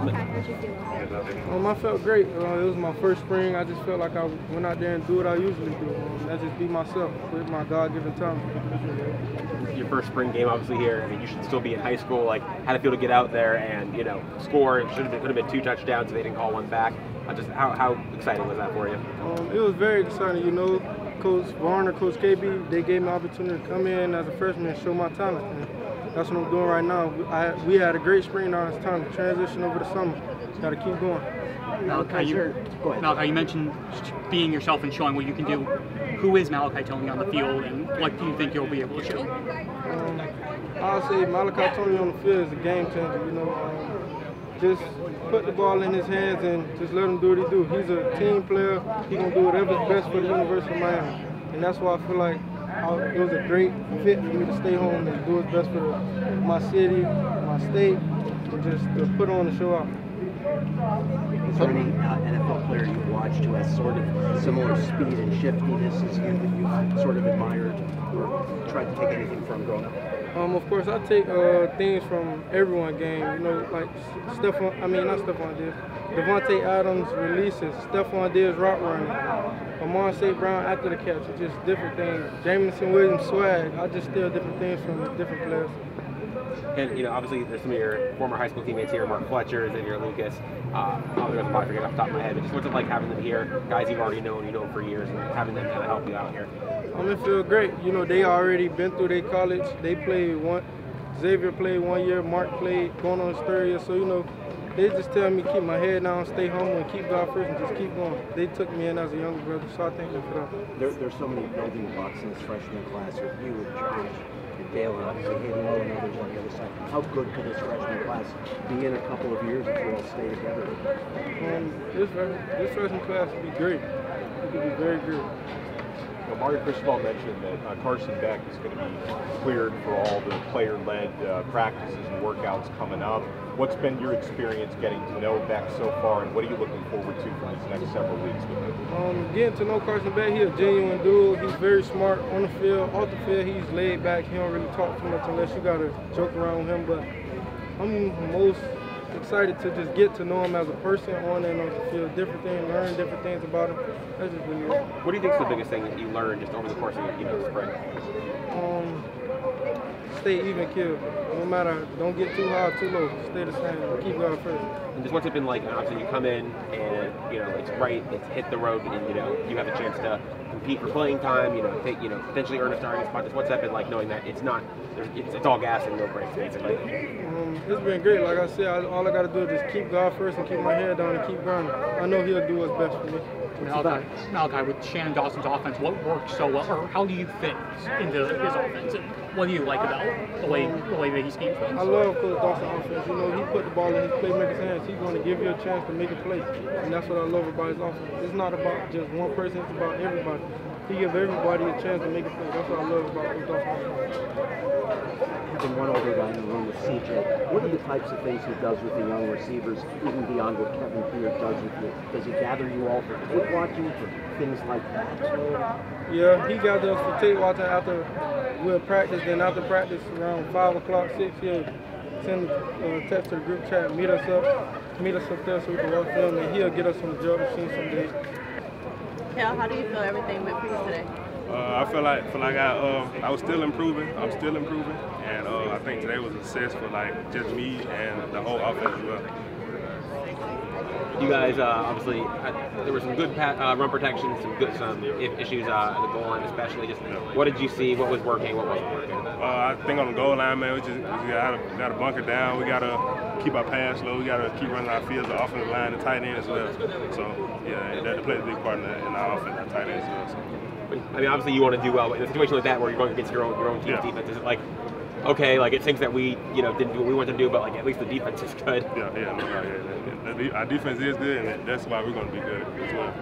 Malachi, how'd you feel? I felt great. It was my first spring. I just felt like I went out there and do what I usually do. That's just be myself with my God-given talent. Your first spring game, obviously here. I mean, you should still be in high school. Like, how'd it feel to get out there and score? It could have been 2 touchdowns if they didn't call one back. Just how exciting was that for you? It was very exciting. Coach Varner, Coach KB, they gave me an opportunity to come in as a freshman and show my talent. And that's what I'm doing right now. We had a great spring. Now it's time to transition over the summer. Got to keep going. Malachi, you mentioned being yourself and showing what you can do. Who is Malachi Toney on the field, and what do you think you'll be able to show? I'll say Malachi Toney on the field is a game changer. Just put the ball in his hands and just let him do what he do. He's a team player. He's going to do whatever's best for the University of Miami. And that's why I feel like it was a great fit for me to stay home and do what's best for my city, my state, and just to put on the show out. Is there any NFL player you've watched who has sort of similar speed and shiftiness as you that you've sort of admired or tried to take anything from growing up? Of course, I take things from everyone game. Like Devontae Adams releases, Stephon Diggs route running, Amon St. Brown after the catch. It's just different things. Jamison Williams swag. I just steal different things from different players. And obviously there's some of your former high school teammates here, Mark Fletcher, Xavier Lucas. I'll probably forget off the top of my head, but just what's it like having them here? Guys you've already known, for years, and having them kind of help you out here. It feels great. They already been through their college. They played Xavier played 1 year, Mark played going on his 3rd year. So they just tell me keep my head down, stay humble, and keep God first, and just keep going. They took me in as a younger brother, so I thank them for that. There's so many building blocks in this freshman class with you and Josh and Dale, obviously hitting all the others on the other side. How good could this freshman class be in a couple of years if you all stay together? This freshman class would be great. It could be very good. Mario Cristobal mentioned that Carson Beck is going to be cleared for all the player-led practices and workouts coming up. What's been your experience getting to know Beck so far, and what are you looking forward to for these next several weeks with him? Getting to know Carson Beck, he's a genuine dude. He's very smart on the field. Off the field, he's laid back. He don't really talk too much unless you got to joke around with him. But I'm most excited to just get to know him as a person on and off the field. Different things, learn different things about him. That's just really it. What do you think is the biggest thing that you learned just over the course of the spring? Stay even keel. No matter, don't get too high or too low. Stay the same. Keep going first. And just what's it been like? Obviously, you come in and it's hit the road, and you have a chance to compete for playing time. Potentially earn a starting spot. Just what's that been like, knowing that it's all gas and no brakes, basically? It's been great. Like I said, all I got to do is just keep God first and keep my head down and keep grinding. I know He'll do what's best for me. Malachi, with Shannon Dawson's offense, what works so well, or how do you fit into his offense, and what do you like about the way that he schemes things? I love Coach Dawson's offense. He put the ball in his playmaker's hands. He's going to give you a chance to make a play, and that's what I love about his offense. It's not about just one person; it's about everybody. He gives everybody a chance to make a play. That's what I love about Coach Dawson's offense. Having one older guy in the room with CJ, what are the types of things he does with the young receivers, even beyond what Kevin Beard does with you? Does he gather you all for tape watching, for things like that? Yeah, he gathers us for tape watching after we'll practice. Then after practice, around 5 o'clock, 6, he'll send a text to the group chat, meet us up there so we can watch film, and he'll get us on the job machine someday. Kel, how do you feel everything went for you today? I feel like I was still improving. I'm still improving, and I think today was a success for just me and the whole offense as well. You guys, obviously, there was some good run protection, some issues at the goal line, especially. Just what did you see? What was working? What wasn't working? I think on the goal line, man, we got to bunker down. We got to keep our pass low. We got to keep running our fields, the offensive line, the tight end as well. So yeah, that plays a big part in our offense, our tight end as well. So. I mean, obviously, you want to do well in a situation like that where you're going against your own team's defense. Is it like, okay, it thinks that we didn't do what we wanted to do, but at least the defense is good. Our defense is good, and that's why we're going to be good as well.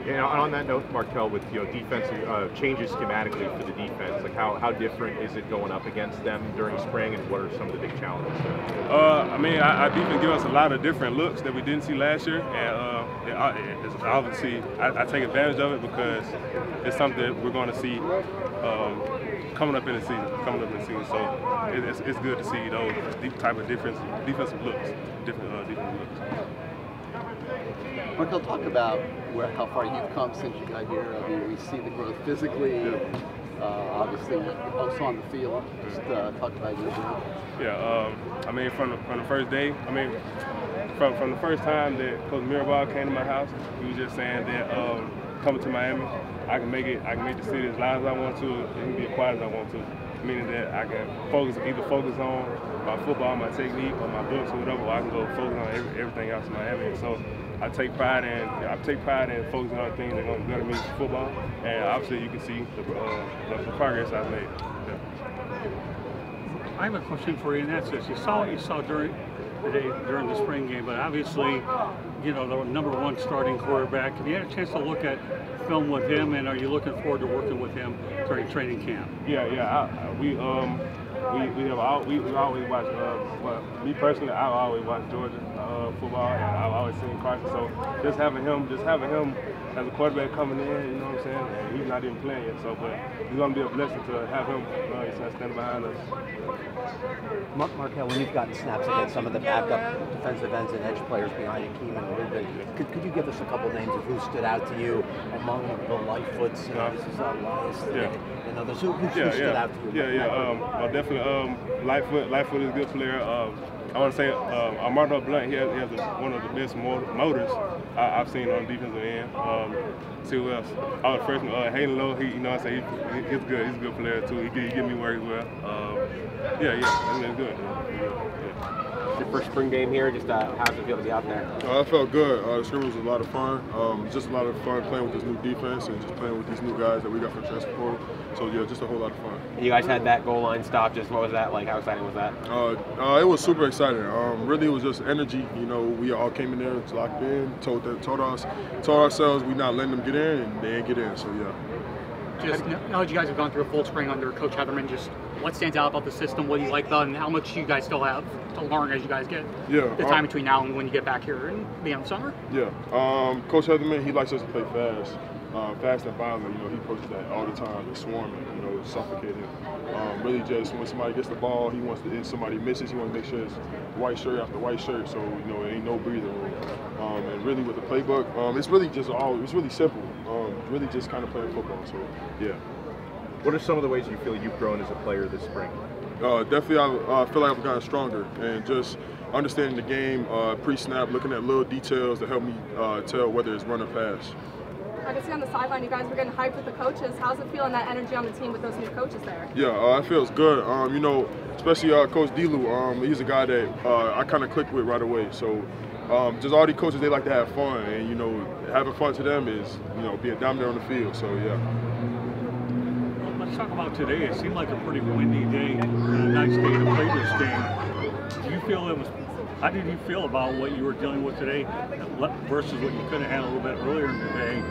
And on that note, Markel, with defensive changes schematically for the defense, how different is it going up against them during spring, and what are some of the big challenges? Our defense gives us a lot of different looks that we didn't see last year, and it's obviously I take advantage of it because it's something that we're going to see coming up in the season. too. So it's good to see those type of defensive looks, different looks. Markel, talk about how far you've come since you got here. I mean, we see the growth physically, obviously, also on the field. Just talk about your growth. Yeah, I mean, from the first day, I mean, from the first time that Coach Mirabal came to my house, he was just saying that coming to Miami, I can make the city as loud as I want to, it can be as quiet as I want to. Meaning that I can either focus on my football, my technique, or my books or whatever, or I can go focus on everything else in Miami. And so I take pride in focusing on things that are going to make football, and obviously you can see the progress I've made. Yeah. I have a question for you, and that's this: you saw during the spring game, but obviously, you know, the #1 starting quarterback. Have you had a chance to look at film with him, and are you looking forward to working with him during training camp? Yeah. We always watch. Well, me personally, I always watch Georgia football, and I've always seen Carson. So just having him as a quarterback coming in, you know what I'm saying? And he's not even playing yet. So, but it's gonna be a blessing to have him standing behind us. Markel, when you've gotten snaps against some of the backup defensive ends and edge players behind Akeem and Ruben, could you give us a couple names of who stood out to you among the Lightfoots? This is Elias and others. Who stood out to you? Definitely. Lightfoot is a good player. I want to say Markel Blunt. He has one of the best motors I've seen on the defensive end. See who else? Our freshman Hayden Lowe. He's good. He's a good player too. He give me work as well. I mean, it's good. Your first spring game here, just how does it feel to be out there? I felt good. The scrimmage was a lot of fun. Just a lot of fun playing with this new defense and just playing with these new guys that we got from transfer portal. So yeah, just a whole lot of fun. You guys had that goal line stop. Just what was that like? How exciting was that? It was super exciting. Really, it was just energy. You know, we all came in there, locked in, told ourselves we not letting them get in, and they didn't get in. So yeah. Just now that you guys have gone through a full spring under Coach Heatherman, just what stands out about the system? What do you like about it, and how much you guys still have to learn as you guys get the time between now and when you get back here in the end of summer? Yeah, Coach Heatherman, he likes us to play fast and violent. You know, he coaches that all the time. It's swarming, you know, suffocating. Really, just when somebody gets the ball, he wants to. If somebody misses, he wants to make sure it's white shirt after white shirt, so you know, it ain't no breathing room. And really, with the playbook, it's really simple. Really, just kind of playing football. So, yeah. What are some of the ways you feel you've grown as a player this spring? Definitely, I feel like I've gotten stronger and just understanding the game pre-snap, looking at little details to help me tell whether it's run or pass. I can see on the sideline you guys were getting hyped with the coaches. How's it feeling, that energy on the team with those new coaches there? Yeah, it feels good. You know, especially Coach Delu. He's a guy that I kind of clicked with right away. So just all these coaches, they like to have fun, and you know, having fun to them is being down there on the field. So yeah. Let's talk about today. It seemed like a pretty windy day and a nice day to play this game. Do you feel it was? How did you feel about what you were dealing with today versus what you could have had a little bit earlier in the day?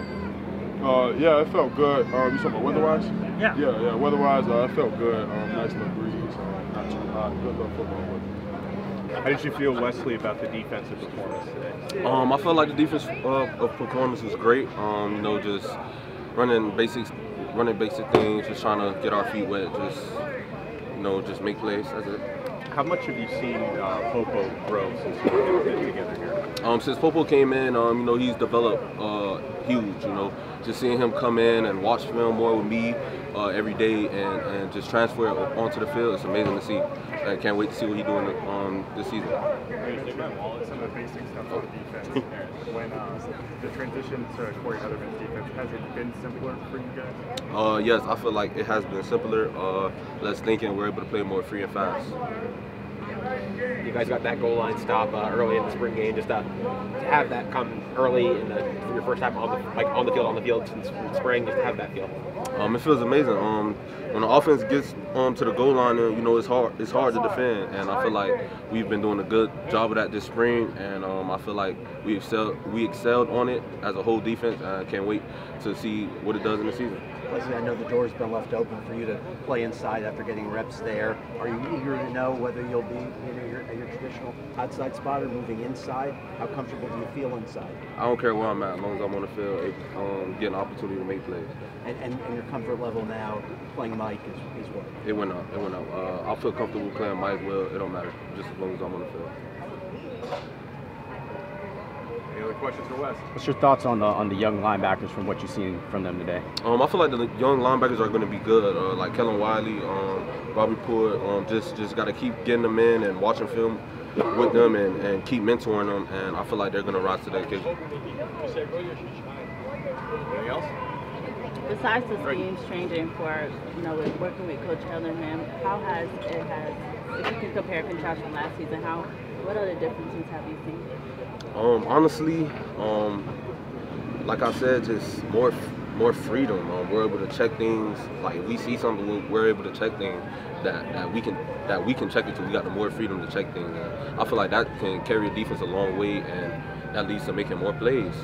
Yeah, it felt good. You talking about weather-wise? Yeah. Yeah. Weather-wise, it felt good. Nice little breeze. Not too hot. Good little football weather. How did you feel, Wesley, about the defensive performance today? I felt like the defense of performance was great. You know, just running basic things, just trying to get our feet wet, just make plays. That's it. How much have you seen Popo grow since you've been together here? Since Popo came in, you know, he's developed huge. You know, just seeing him come in and watch film more with me every day and just transfer it onto the field, it's amazing to see. I can't wait to see what he's doing this season. You might wallet some of the basic stuff on defense. When the transition to Corey Heatherman's defense, has it been simpler for you guys? Yes, I feel like it has been simpler, less thinking. We're able to play more free and fast. You guys got that goal line stop early in the spring game. Just to have that come early for your first time on the field since spring, just to have that feel. It feels amazing. When the offense gets to the goal line, you know, it's hard to defend, and I feel like we've been doing a good job of that this spring, and I feel like we excelled on it as a whole defense, and I can't wait to see what it does in the season. Wesley, I know the door's been left open for you to play inside after getting reps there. Are you eager to know whether you'll be at your traditional outside spot or moving inside? How comfortable do you feel inside? I don't care where I'm at, as long as I'm on the field, getting an opportunity to make plays. And your comfort level now playing Mike is what? It went up. It went up. I feel comfortable playing Mike. Well, it don't matter, just as long as I'm on the field. Any other questions for Wes? What's your thoughts on the young linebackers from what you've seen from them today? I feel like the young linebackers are going to be good. Like Kellen Wiley, Bobby Poole. Just got to keep getting them in and watching film with them and keep mentoring them. And I feel like they're going to rise to the occasion. Anything else? Besides the schemes changing for, with working with Coach Hellerman, if you can compare and contrast from last season, what other differences have you seen? Honestly, like I said, just more freedom. We're able to check things. Like if we see something, we're able to check things that we can check it to. We got the more freedom to check things. I feel like that can carry a defense a long way, and that leads to making more plays.